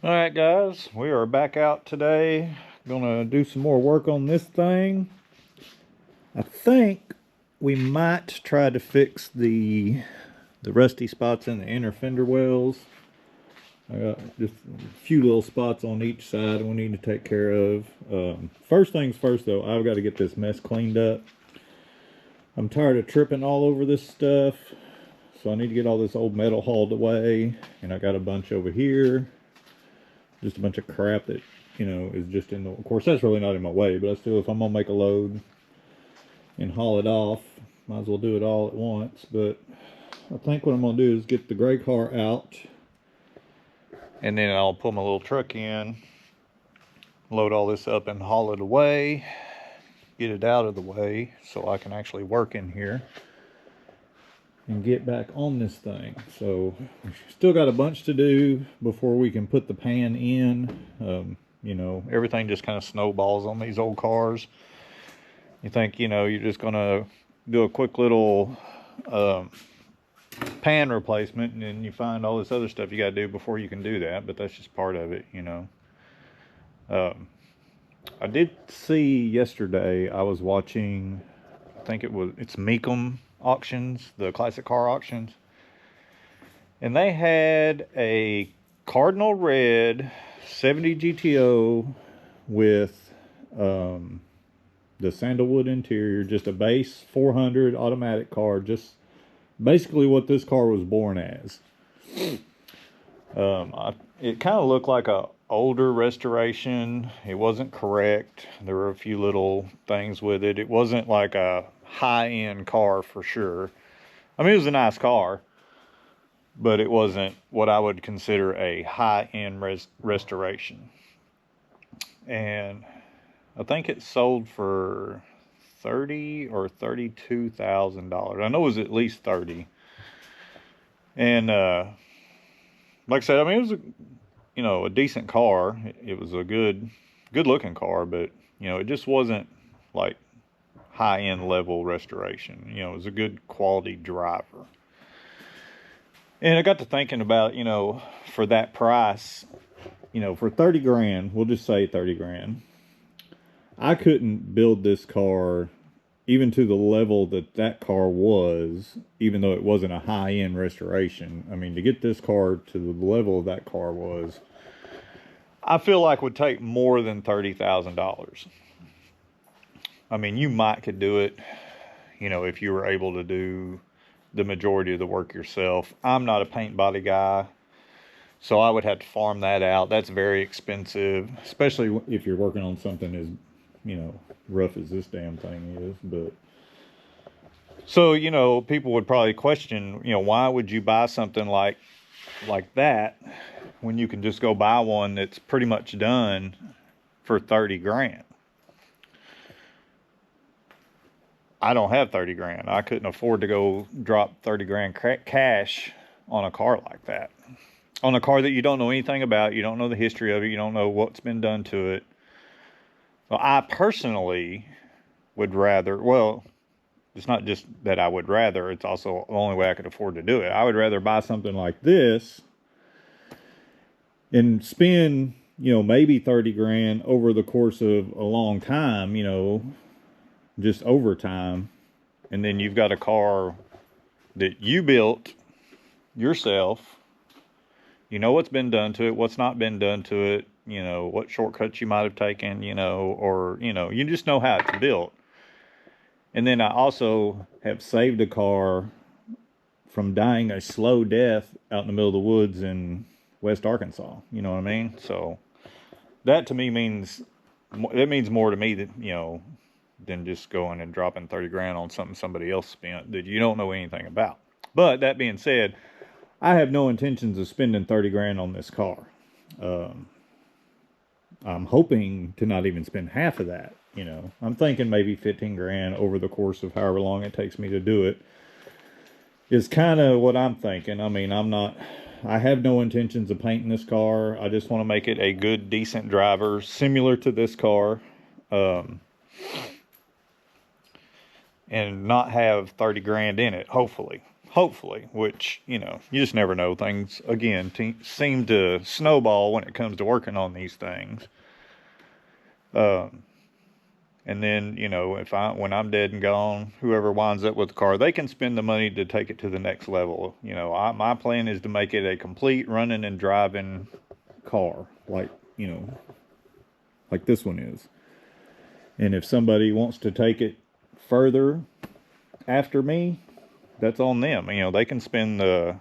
All right, guys, we are back out today. Gonna do some more work on this thing. I think we might try to fix the rusty spots in the inner fender wells. I got just a few little spots on each side we need to take care of. First things first, though, I've got to get this mess cleaned up. I'm tired of tripping all over this stuff, so I need to get all this old metal hauled away. And I got a bunch over here. Just a bunch of crap that, you know, is just in the... Of course, that's really not in my way, but still, if I'm going to make a load and haul it off, might as well do it all at once. But I think what I'm going to do is get the gray car out, and then I'll pull my little truck in, load all this up and haul it away, get it out of the way so I can actually work in here and get back on this thing. So we still got a bunch to do before we can put the pan in. You know, everything just kind of snowballs on these old cars. You think, you know, you're just gonna do a quick little pan replacement, and then you find all this other stuff you got to do before you can do that. But that's just part of it, you know. I did see yesterday, I was watching, I think it's Meekum auctions, the classic car auctions, and they had a Cardinal Red 70 GTO with the sandalwood interior, just a base 400 automatic car, just basically what this car was born as. It kind of looked like a older restoration. It wasn't correct. There were a few little things with it. It wasn't like a high-end car for sure. I mean, it was a nice car, but it wasn't what I would consider a high-end restoration. And I think it sold for $30,000 or $32,000. I know it was at least 30. And like I said, I mean, it was a decent car. It was a good looking car, but you know, it just wasn't like high-end level restoration. You know, it was a good quality driver. And I got to thinking about, you know, for that price, you know, for 30 grand, we'll just say 30 grand, I couldn't build this car even to the level that car was, even though it wasn't a high-end restoration. I mean, to get this car to the level that car was, I feel like would take more than $30,000. I mean, you could do it, you know, if you were able to do the majority of the work yourself. I'm not a paint body guy, so I would have to farm that out. That's very expensive, especially if you're working on something as, you know, rough as this damn thing is. But so, you know, people would probably question, you know, why would you buy something like that when you can just go buy one that's pretty much done for 30 grand? I don't have 30 grand. I couldn't afford to go drop 30 grand cash on a car like that. On a car that you don't know anything about, you don't know the history of it, you don't know what's been done to it. So I personally would rather, well, it's not just that I would rather, it's also the only way I could afford to do it. I would rather buy something like this and spend, you know, maybe 30 grand over the course of a long time, you know, just over time. And then you've got a car that you built yourself. You know what's been done to it, what's not been done to it, you know, what shortcuts you might have taken, you know, or, you know, you just know how it's built. And then I also have saved a car from dying a slow death out in the middle of the woods in West Arkansas. You know what I mean? So that to me means more to me that, you know, than just going and dropping 30 grand on something somebody else spent that you don't know anything about. But that being said, I have no intentions of spending 30 grand on this car. I'm hoping to not even spend half of that, you know. I'm thinking maybe 15 grand over the course of however long it takes me to do it is kind of what I'm thinking. I mean, I have no intentions of painting this car. I just want to make it a good, decent driver, similar to this car. And not have 30 grand in it, hopefully. hopefully, which, you know, you just never know. Things, again, seem to snowball when it comes to working on these things. And then, you know, when I'm dead and gone, whoever winds up with the car, they can spend the money to take it to the next level. You know, my plan is to make it a complete running and driving car, like, you know, like this one is. And if somebody wants to take it further after me, that's on them. You know, they can spend the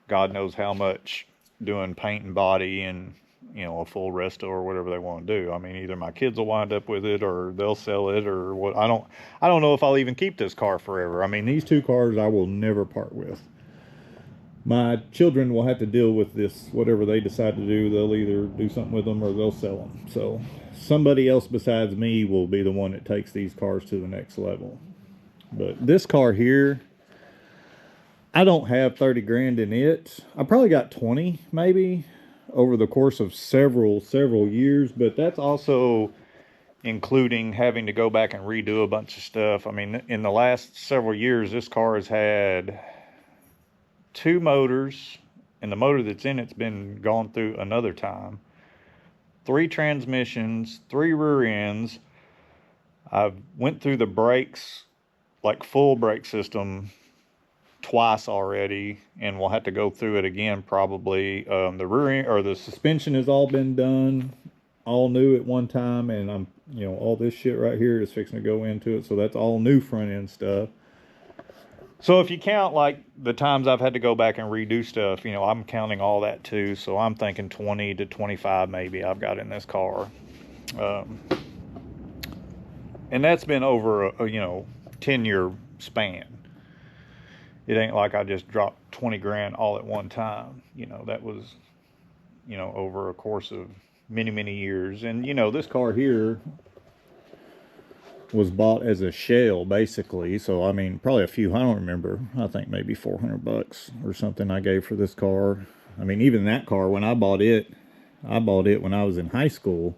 God knows how much doing paint and body and, you know, a full resto or whatever they want to do. I mean, either my kids will wind up with it or they'll sell it or what. I don't know if I'll even keep this car forever. I mean, these two cars I will never part with. My children will have to deal with this, whatever they decide to do. They'll either do something with them or they'll sell them. So somebody else besides me will be the one that takes these cars to the next level. But this car here, I don't have 30 grand in it. I probably got 20 maybe over the course of several years, but that's also including having to go back and redo a bunch of stuff. I mean, in the last several years, this car has had 2 motors, and the motor that's in it's been gone through another time. 3 transmissions, 3 rear ends. I've went through the brakes, like full brake system, twice already, and we'll have to go through it again probably. The rear end, or the suspension has all been done, all new at one time, and I'm, you know, all this shit right here is fixing to go into it, so that's all new front end stuff. So if you count like the times I've had to go back and redo stuff, you know, I'm counting all that too. So I'm thinking 20 to 25 maybe I've got in this car. And that's been over a you know, 10-year span. It ain't like I just dropped 20 grand all at one time. You know, that was, you know, over a course of many years. And, you know, this car here was bought as a shell, basically. So, I mean, probably a few, I don't remember. I think maybe $400 or something I gave for this car. I mean, even that car, when I bought it when I was in high school.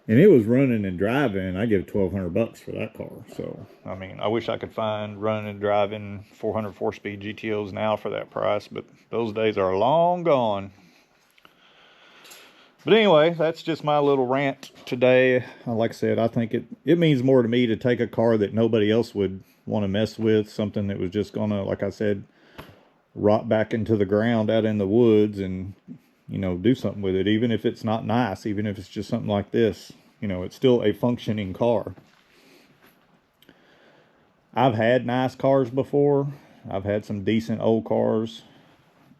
And it was running and driving. I give $1,200 for that car. So, I mean, I wish I could find running and driving 404-speed GTOs now for that price, but those days are long gone. But anyway, that's just my little rant today. Like I said, I think it means more to me to take a car that nobody else would want to mess with, something that was just gonna, like I said, rot back into the ground out in the woods, and, you know, do something with it, even if it's not nice, even if it's just something like this. You know, it's still a functioning car. I've had nice cars before. I've had some decent old cars,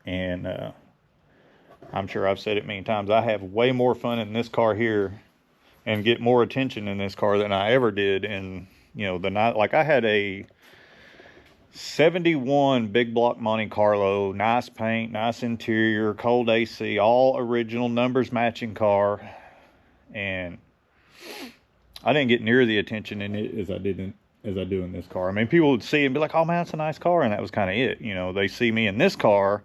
and I'm sure I've said it many times, I have way more fun in this car here and get more attention in this car than I ever did in, you know, the night. Like, I had a 71 big block Monte Carlo, nice paint, nice interior, cold AC, all original numbers matching car, and I didn't get near the attention in it as I do in this car. I mean, people would see it and be like, "Oh man, it's a nice car," and that was kind of it. You know, they see me in this car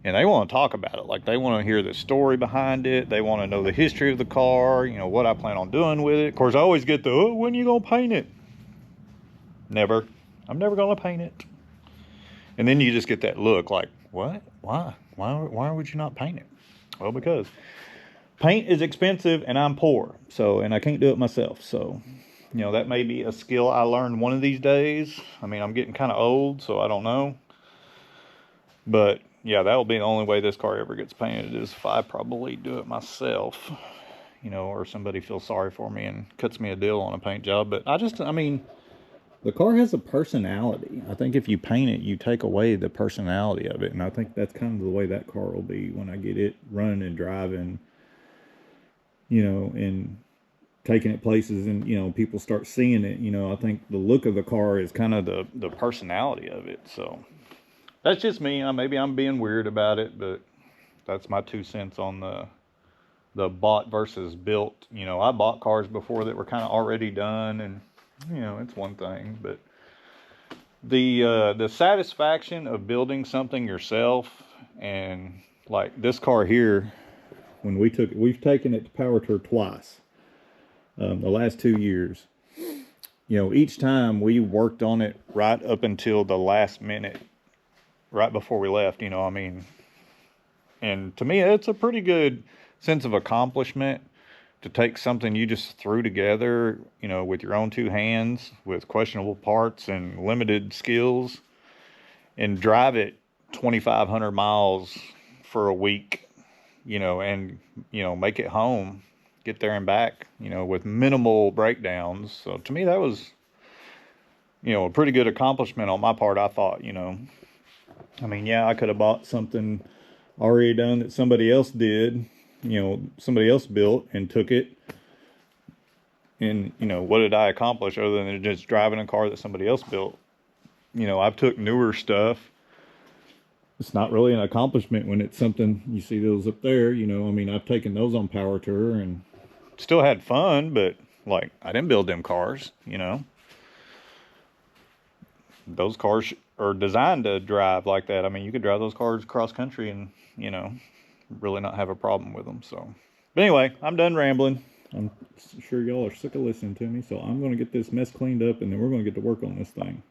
and they want to talk about it. Like, they want to hear the story behind it. They want to know the history of the car, you know, what I plan on doing with it. Of course, I always get the, "Oh, when are you gonna paint it?" Never. I'm never gonna paint it. And then you just get that look like, "What? Why would you not paint it?" Well, because paint is expensive and I'm poor, so, and I can't do it myself. So, you know, that may be a skill I learn one of these days. I mean, I'm getting kind of old, so I don't know. But yeah, that'll be the only way this car ever gets painted, is if I probably do it myself, you know, or somebody feels sorry for me and cuts me a deal on a paint job. But I mean, the car has a personality. I think if you paint it, you take away the personality of it. And I think that's kind of the way that car will be when I get it running and driving, you know, and taking it places, and, you know, people start seeing it. You know, I think the look of the car is kind of the personality of it. So that's just me. Maybe I'm being weird about it, but that's my 2 cents on the bought versus built. You know, I bought cars before that were kind of already done, and, you know, it's one thing, but the satisfaction of building something yourself, and like this car here, when we've taken it to power tour twice, the last 2 years. you know, each time we worked on it right up until the last minute, right before we left, you know, I mean, and to me, it's a pretty good sense of accomplishment to take something you just threw together, you know, with your own two hands, with questionable parts and limited skills, and drive it 2,500 miles for a week, you know, and, you know, make it home, get there and back, you know, with minimal breakdowns. So to me, that was, you know, a pretty good accomplishment on my part, I thought, you know. I mean, yeah, I could have bought something already done that somebody else did, you know, somebody else built and took it. And, you know, what did I accomplish other than just driving a car that somebody else built? You know, I've took newer stuff. It's not really an accomplishment when it's something, you see those up there, you know, I mean, I've taken those on power tour and still had fun, but like, I didn't build them cars, you know. Those cars are designed to drive like that. I mean, you could drive those cars cross country and, you know, really not have a problem with them. So, but anyway, I'm done rambling. I'm sure y'all are sick of listening to me, so I'm going to get this mess cleaned up and then we're going to get to work on this thing.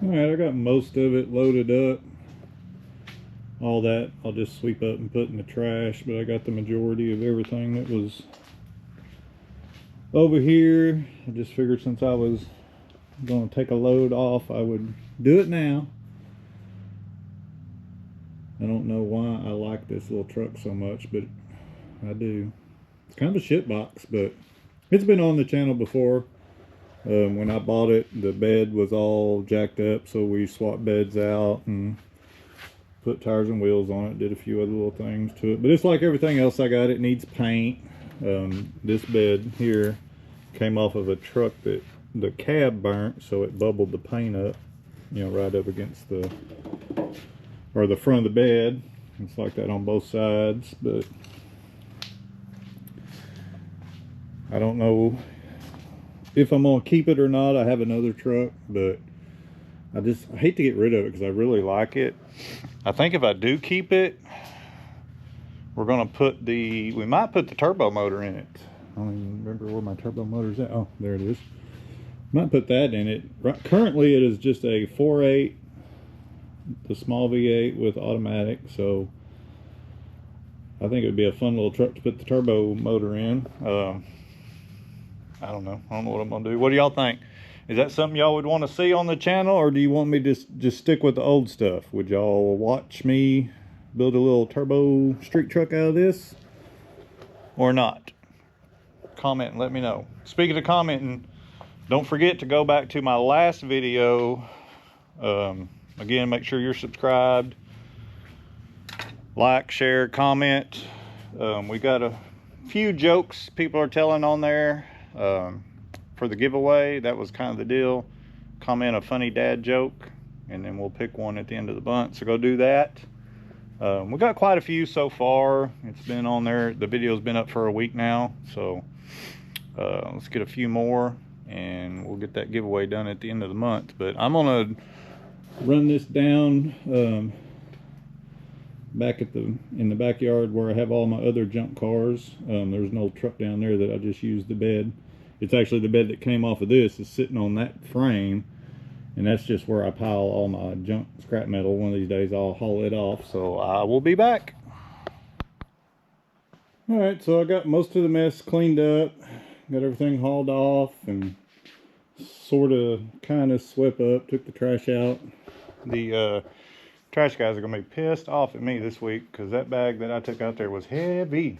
Alright, I got most of it loaded up. All that I'll just sweep up and put in the trash, but I got the majority of everything that was over here. I just figured since I was going to take a load off, I would do it now. I don't know why I like this little truck so much, but I do. It's kind of a shit box, but it's been on the channel before. When I bought it, the bed was all jacked up, so we swapped beds out and put tires and wheels on it, did a few other little things to it. But it's like everything else I got, it needs paint. This bed here came off of a truck that the cab burnt, so it bubbled the paint up, you know, right up against the, or the front of the bed. It's like that on both sides, but I don't know if I'm gonna keep it or not. I have another truck, but I hate to get rid of it because I really like it. I think if I do keep it, we're gonna put we might put the turbo motor in it. I don't even remember where my turbo motor's at. Oh, there it is. Might put that in it. Right, currently it is just a 4.8, the small V8 with automatic, so I think it would be a fun little truck to put the turbo motor in. I don't know what I'm gonna do. What do y'all think? Is that something y'all would want to see on the channel, or do you want me to just stick with the old stuff? Would y'all watch me build a little turbo street truck out of this or not? Comment and let me know. Speaking of commenting, don't forget to go back to my last video. Again, make sure you're subscribed, like, share, comment. We got a few jokes people are telling on there. For the giveaway, that was kind of the deal. Comment a funny dad joke and then we'll pick one at the end of the month, so go do that. We got quite a few so far. It's been on there, the video's been up for a week now, so let's get a few more and we'll get that giveaway done at the end of the month. But I'm gonna run this down back in the backyard where I have all my other junk cars. There's an old truck down there that I just used the bed. It's actually the bed that came off of this is sitting on that frame, and that's just where I pile all my junk scrap metal. One of these days I'll haul it off, so I will be back. Alright, so I got most of the mess cleaned up, got everything hauled off and sort of kind of swept up, took the trash out. The trash guys are gonna be pissed off at me this week because that bag that I took out there was heavy.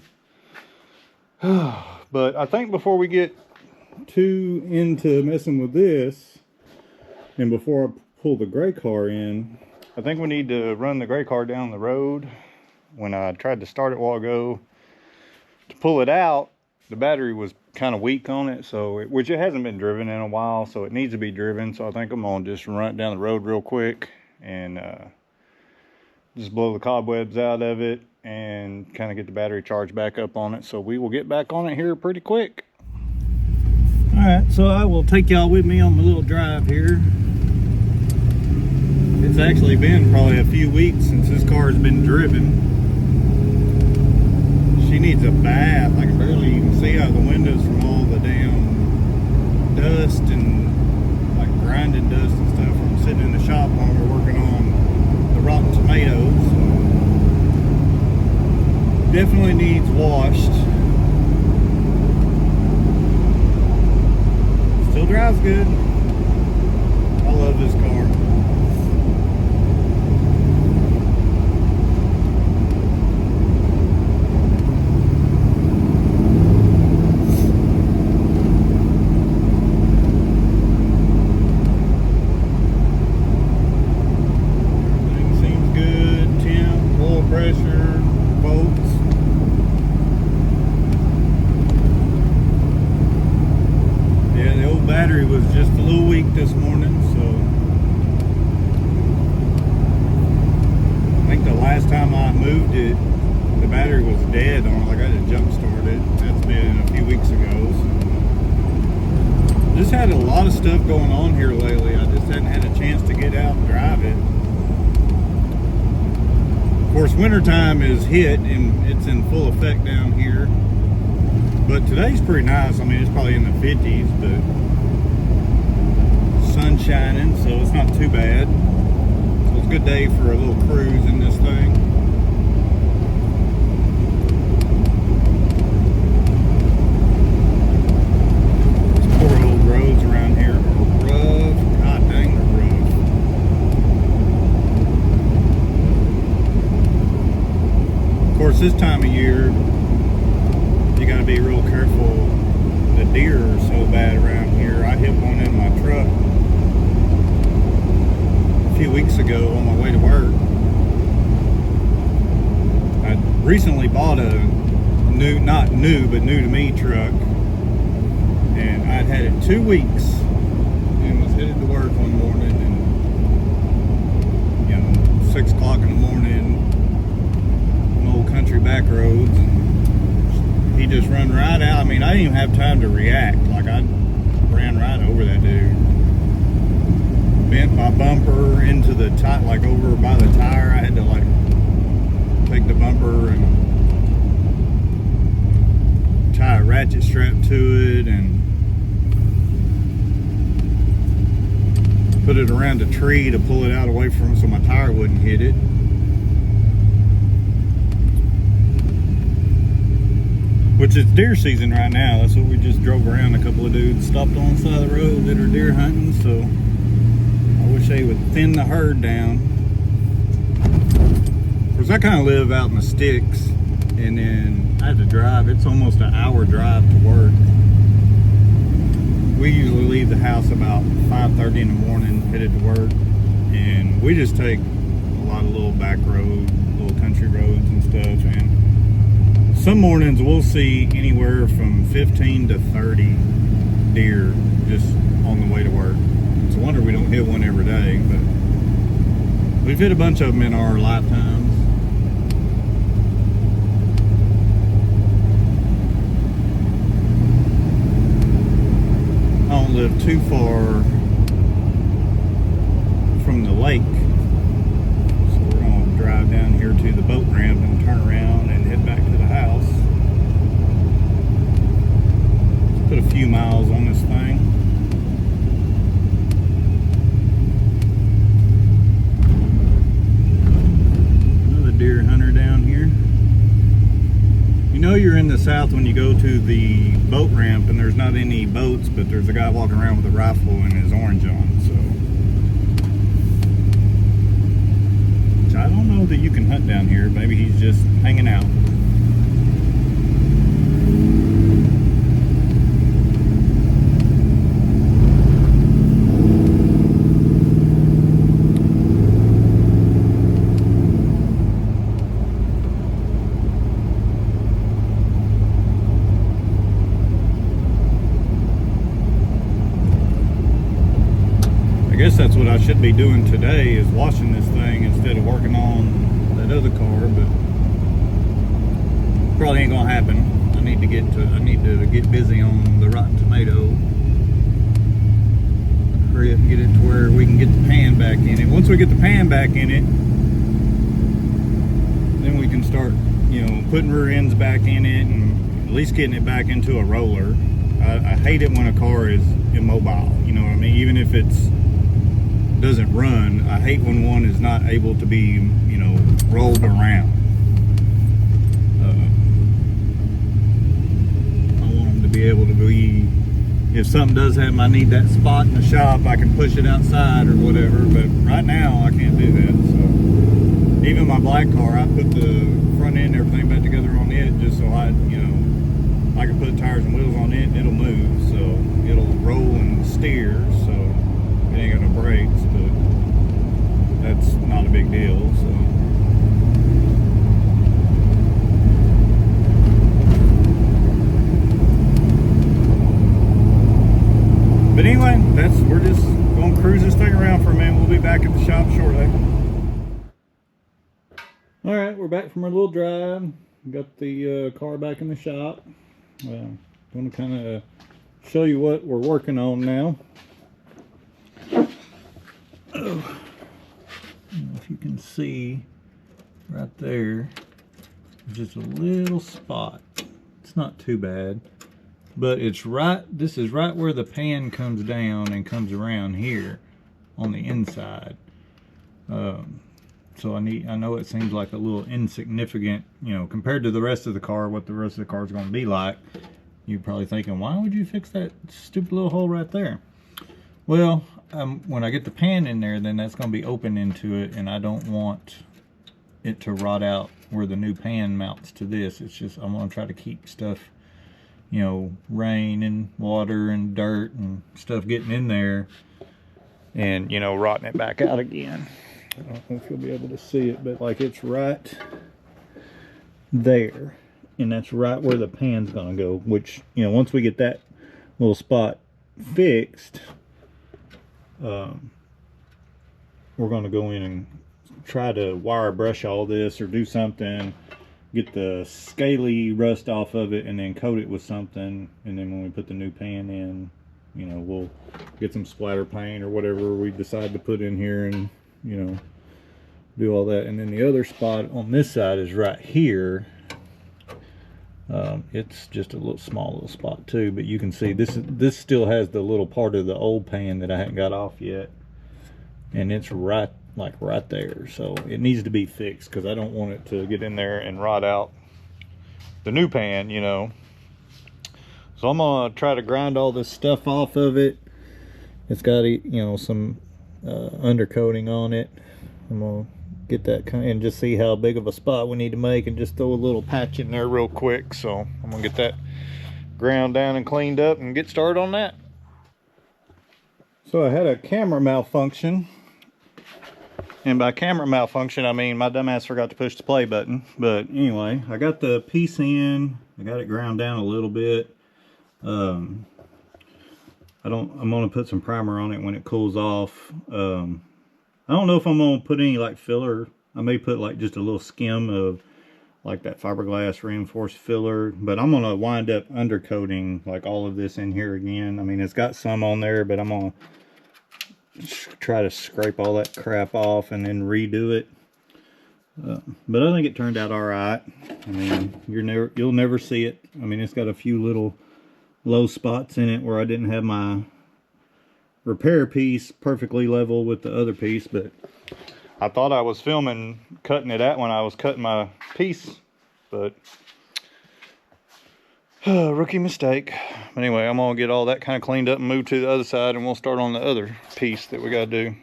But I think before we get too into messing with this, and before I pull the gray car in, I think we need to run the gray car down the road. When I tried to start it a while ago, to pull it out, the battery was kind of weak on it, so which it hasn't been driven in a while, so it needs to be driven. So I think I'm gonna just run it down the road real quick and just blow the cobwebs out of it and kind of get the battery charged back up on it. So we will get back on it here pretty quick. All right, so I will take y'all with me on my little drive here. It's actually been probably a few weeks since this car has been driven. She needs a bath. I can barely even see out the windows from all the damn dust and like grinding dust and stuff from sitting in the shop while we're working on the rotten tomatoes. Definitely needs washed. Still drives good. I love this car. Battery was just a little weak this morning, so I think the last time I moved it, the battery was dead on it. Like I had to jump start it. That's been a few weeks ago. So just had a lot of stuff going on here lately. I just hadn't had a chance to get out and drive it. Of course, wintertime is hit and it's in full effect down here. But today's pretty nice. I mean, it's probably in the 50s, but sun shining, so it's not too bad. So it's a good day for a little cruise in this thing. These poor old roads around here are rough. God dang, they're rough. Of course, this time of year, you got to be real careful. The deer are so bad around here. I hit one in my truck a few weeks ago on my way to work. I recently bought a new, not new, but new to me truck, and I'd had it 2 weeks and was headed to work one morning, and 6 o'clock in the morning, on old country back roads, and he just run right out. I mean, I didn't even have time to react. Like, I ran right over that dude. Bent my bumper into the tire, like over by the tire. I had to like take the bumper and tie a ratchet strap to it and put it around a tree to pull it out away from it so my tire wouldn't hit it. Which is deer season right now. That's what we just drove around. A couple of dudes stopped on the side of the road that are deer hunting, so I wish they would thin the herd down. Of course, I kind of live out in the sticks, and then I have to drive. It's almost an hour drive to work. We usually leave the house about 5:30 in the morning, headed to work, and we just take a lot of little back roads, little country roads and stuff, and some mornings we'll see anywhere from 15 to 30 deer just on the way to work. It's a wonder we don't hit one every day, but we've hit a bunch of them in our lifetimes. I don't live too far from the lake, so we're going to drive down here to the boat ramp and turn around and head back to the house. Let's put a few miles on this thing. Another deer hunter down here. You know you're in the South when you go to the boat ramp and there's not any boats, but there's a guy walking around with a rifle and his orange on, so. Which I don't know that you can hunt down here. Maybe he's just hanging out. I should be doing today is washing this thing instead of working on that other car, but probably ain't gonna happen. I need to get busy on the Rotten Tomato. Hurry up and get it to where we can get the pan back in it. Once we get the pan back in it, then we can start, you know, putting rear ends back in it and at least getting it back into a roller. I hate it when a car is immobile, you know what I mean? Even if it's doesn't run, I hate when one is not able to be, you know, rolled around. I want them to be able to be, if something does happen, I need that spot in the shop, I can push it outside or whatever, but right now I can't do that. So even my black car, I put the front end and everything back together on it just so I, you know, I can put tires and wheels on it and it'll move, so it'll roll and steer, so it ain't got no brakes, but that's not a big deal, so. But anyway, we're just gonna cruise this thing around for a minute. We'll be back at the shop shortly. All right, we're back from our little drive. Got the car back in the shop. I'm going to kind of show you what we're working on now. Oh, if you can see right there, just a little spot. It's not too bad, but it's right, this is right where the pan comes down and comes around here on the inside. So I know it seems like a little insignificant, you know, compared to the rest of the car, what the rest of the car is going to be like. You're probably thinking, why would you fix that stupid little hole right there? Well, when I get the pan in there, then that's going to be open into it, and I don't want it to rot out where the new pan mounts to this. It's just, I'm going to try to keep stuff, you know, rain and water and dirt and stuff getting in there and, you know, rotting it back out again. I don't know if you'll be able to see it, but like it's right there, and that's right where the pan's gonna go, which, you know, once we get that little spot fixed, we're gonna go in and try to wire brush all this or do something, get the scaly rust off of it, and then coat it with something, and then when we put the new pan in, you know, we'll get some splatter paint or whatever we decide to put in here and, you know, do all that. And then the other spot on this side is right here. It's just a small little spot too, but you can see this still has the little part of the old pan that I haven't got off yet, and it's right there, so it needs to be fixed because I don't want it to get in there and rot out the new pan, you know. So I'm gonna try to grind all this stuff off of it. It's got, you know, some undercoating on it. I'm gonna get that and just see how big of a spot we need to make and just throw a little patch in there real quick. So I'm gonna get that ground down and cleaned up and get started on that. So I had a camera malfunction, and by camera malfunction I mean my dumbass forgot to push the play button. But anyway, I got the piece in, I got it ground down a little bit. I'm gonna put some primer on it when it cools off. I don't know if I'm gonna put any like filler. I may put like just a little skim of like that fiberglass reinforced filler, but I'm gonna wind up undercoating like all of this in here again. I mean, it's got some on there, but I'm gonna try to scrape all that crap off and then redo it. But I think it turned out all right. I mean, you'll never see it. I mean, it's got a few little low spots in it where I didn't have my repair piece perfectly level with the other piece, but I thought I was filming cutting it out when I was cutting my piece, but rookie mistake. But anyway, I'm gonna get all that kind of cleaned up and move to the other side, and we'll start on the other piece that we gotta do.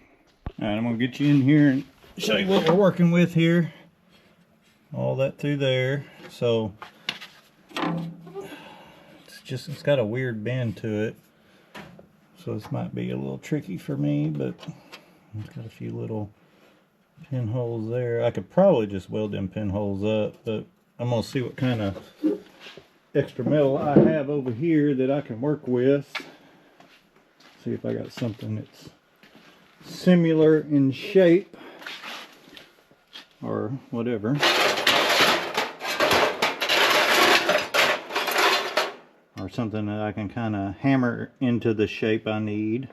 All right, I'm gonna get you in here and show you what we're working with here. All that through there. So it's got a weird bend to it, so this might be a little tricky for me, but it's got a few little pinholes there. I could probably just weld them pinholes up, but I'm gonna see what kind of extra metal I have over here that I can work with. See if I got something that's similar in shape or whatever. Or something that I can kind of hammer into the shape I need.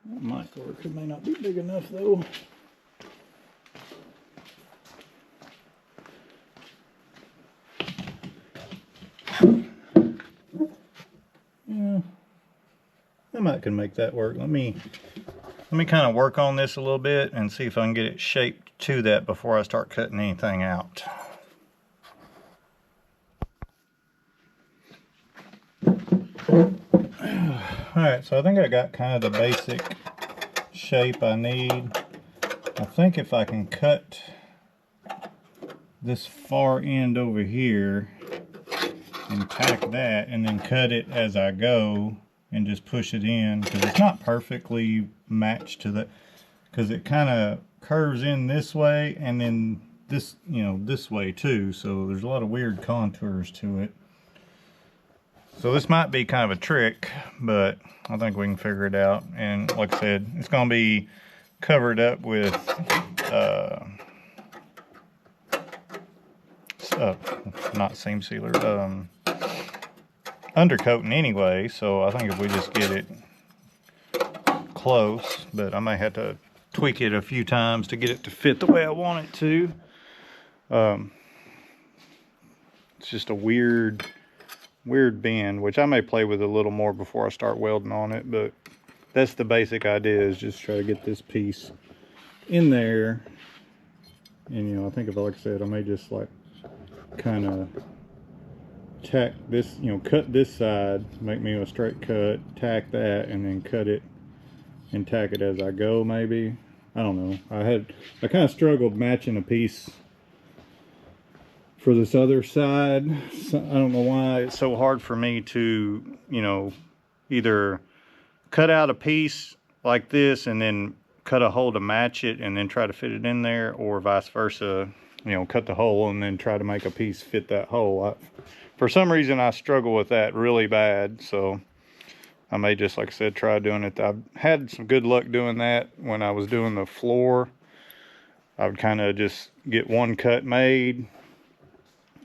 That might work. It may not be big enough though. Yeah, I might can make that work. Let me kind of work on this a little bit and see if I can get it shaped to that before I start cutting anything out. Alright, so I think I got kind of the basic shape I need. I think if I can cut this far end over here and tack that and then cut it as I go and just push it in, because it's not perfectly matched to the, because it kind of curves in this way and then this, you know, this way too, so there's a lot of weird contours to it. So this might be kind of a trick, but I think we can figure it out. And like I said, it's going to be covered up with not seam sealer, undercoating anyway. So I think if we just get it close, but I may have to tweak it a few times to get it to fit the way I want it to. It's just a weird bend, which I may play with a little more before I start welding on it, but that's the basic idea, is just try to get this piece in there. And you know, I think, if like I said, I may just like kind of tack this, you know, cut this side, make me a straight cut, tack that, and then cut it and tack it as I go, maybe. I don't know. I kind of struggled matching a piece for this other side. So I don't know why it's so hard for me to, you know, either cut out a piece like this and then cut a hole to match it and then try to fit it in there, or vice versa, you know, cut the hole and then try to make a piece fit that hole. For some reason I struggle with that really bad, so I may just, like I said, try doing it. I've had some good luck doing that when I was doing the floor. I would kind of just get one cut made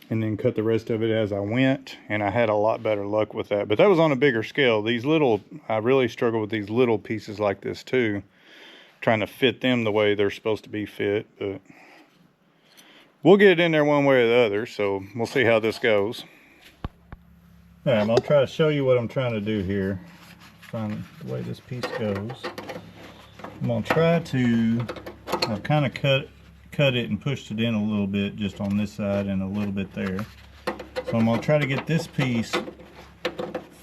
and then cut the rest of it as I went, and I had a lot better luck with that. But that was on a bigger scale. These little, I really struggle with these little pieces like this too, trying to fit them the way they're supposed to be fit. But we'll get it in there one way or the other, so we'll see how this goes. All right, I'll try to show you what I'm trying to do here. The way this piece goes. I'm gonna try to, I've kind of cut it and pushed it in a little bit just on this side and a little bit there. So I'm going to try to get this piece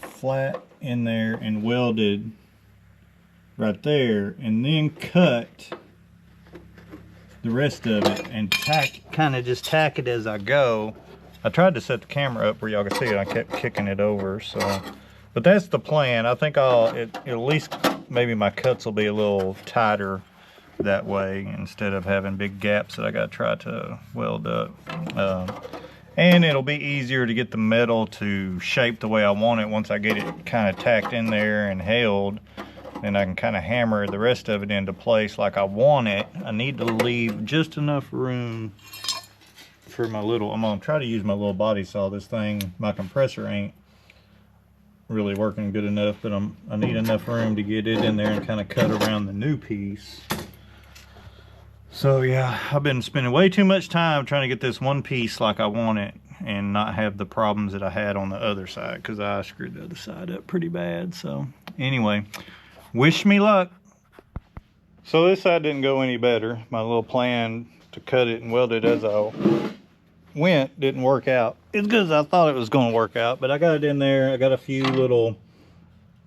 flat in there and welded right there, and then cut the rest of it and kind of just tack it as I go. I tried to set the camera up where y'all can see it. I kept kicking it over, so, but that's the plan. I think at least maybe my cuts will be a little tighter that way, instead of having big gaps that I got to try to weld up. And it'll be easier to get the metal to shape the way I want it once I get it kind of tacked in there and held. Then I can kind of hammer the rest of it into place like I want it. I need to leave just enough room for my little, I'm gonna try to use my little body saw. This thing, my compressor ain't really working good enough, but I need enough room to get it in there and kind of cut around the new piece. So yeah, I've been spending way too much time trying to get this one piece like I want it and not have the problems that I had on the other side, because I screwed the other side up pretty bad. So anyway, wish me luck. So this side didn't go any better. My little plan to cut it and weld it as I went didn't work out as good as I thought it was going to work out, but I got it in there. I got a few little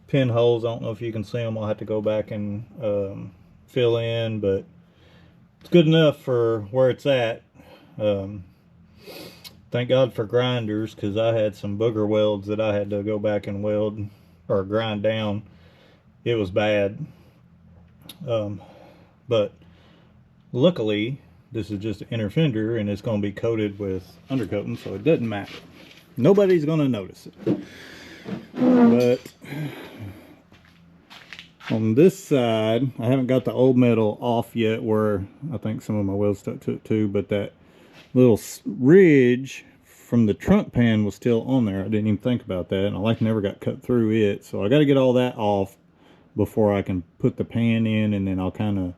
pinholes. I don't know if you can see them. I'll have to go back and fill in, but it's good enough for where it's at. Thank God for grinders, because I had some booger welds that I had to go back and weld or grind down. It was bad. But luckily this is just an inner fender, and it's going to be coated with undercoating, so it doesn't matter. Nobody's going to notice it. But on this side, I haven't got the old metal off yet, where I think some of my welds stuck to it too, but that little ridge from the trunk pan was still on there. I didn't even think about that, and I never got cut through it, so I got to get all that off before I can put the pan in, and then I'll kind of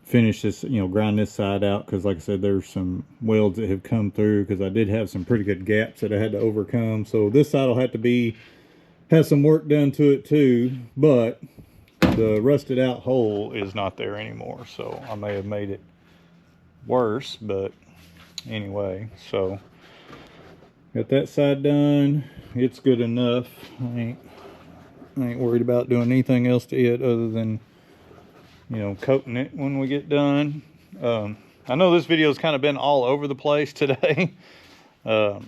finish this, you know, grind this side out, because like I said, there's some welds that have come through, because I did have some pretty good gaps that I had to overcome. So this side will have to have some work done to it too, but the rusted out hole is not there anymore, so I may have made it worse, but anyway, so got that side done. It's good enough. I ain't worried about doing anything else to it other than, you know, coating it when we get done. I know this video's kind of been all over the place today. I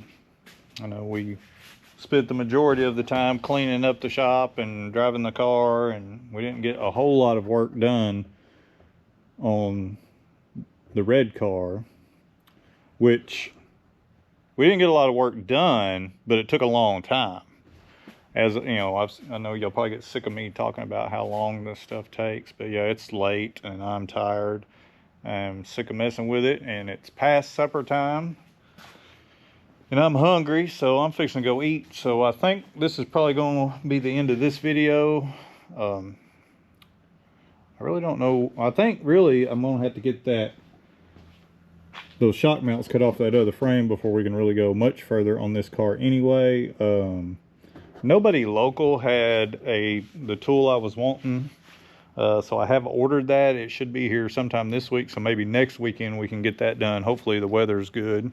know we spent the majority of the time cleaning up the shop and driving the car, and we didn't get a whole lot of work done on the red car, which we didn't get a lot of work done, but it took a long time. As you know, I know you'll probably get sick of me talking about how long this stuff takes, but yeah, it's late and I'm tired. I'm sick of messing with it, and it's past supper time. And I'm hungry, so I'm fixing to go eat. So I think this is probably going to be the end of this video. I really don't know. I think really I'm going to have to get those shock mounts cut off that other frame before we can really go much further on this car anyway. Nobody local had the tool I was wanting. So I have ordered that. It should be here sometime this week, so maybe next weekend we can get that done. Hopefully the weather's good.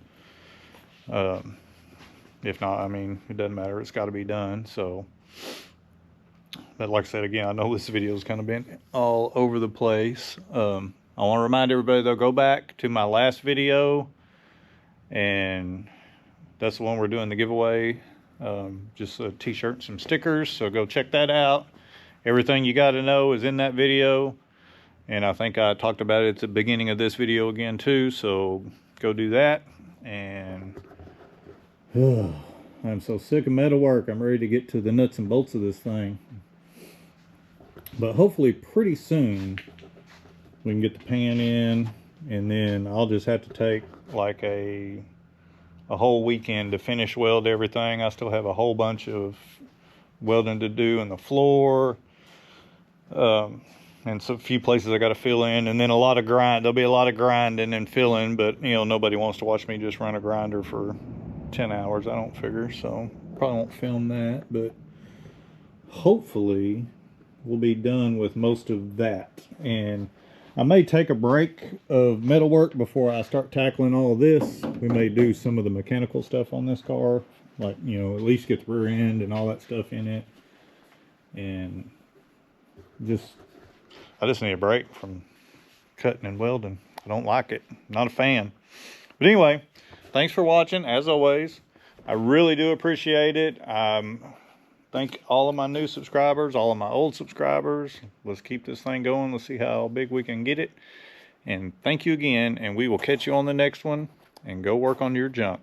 If not, I mean, it doesn't matter. It's got to be done. So, but like I said, again, I know this video's kind of been all over the place. I want to remind everybody, though, go back to my last video, and that's the one we're doing the giveaway. Just a t-shirt and some stickers, so go check that out. Everything you got to know is in that video, and I think I talked about it at the beginning of this video again too, so go do that. And I'm so sick of metal work. I'm ready to get to the nuts and bolts of this thing, but hopefully pretty soon we can get the pan in, and then I'll just have to take like a whole weekend to finish weld everything. I still have a whole bunch of welding to do in the floor, and so a few places I got to fill in, and then a lot of grind. There'll be a lot of grinding and filling, but you know, nobody wants to watch me just run a grinder for 10 hours, I don't figure, so probably won't film that, but hopefully we'll be done with most of that. And I may take a break of metal work before I start tackling all of this. We may do some of the mechanical stuff on this car, like, you know, at least get the rear end and all that stuff in it. And I just need a break from cutting and welding. I don't like it. Not a fan. But anyway, thanks for watching, as always. I really do appreciate it. Thank all of my new subscribers, all of my old subscribers. Let's keep this thing going. Let's see how big we can get it. And thank you again, and we will catch you on the next one. And go work on your junk.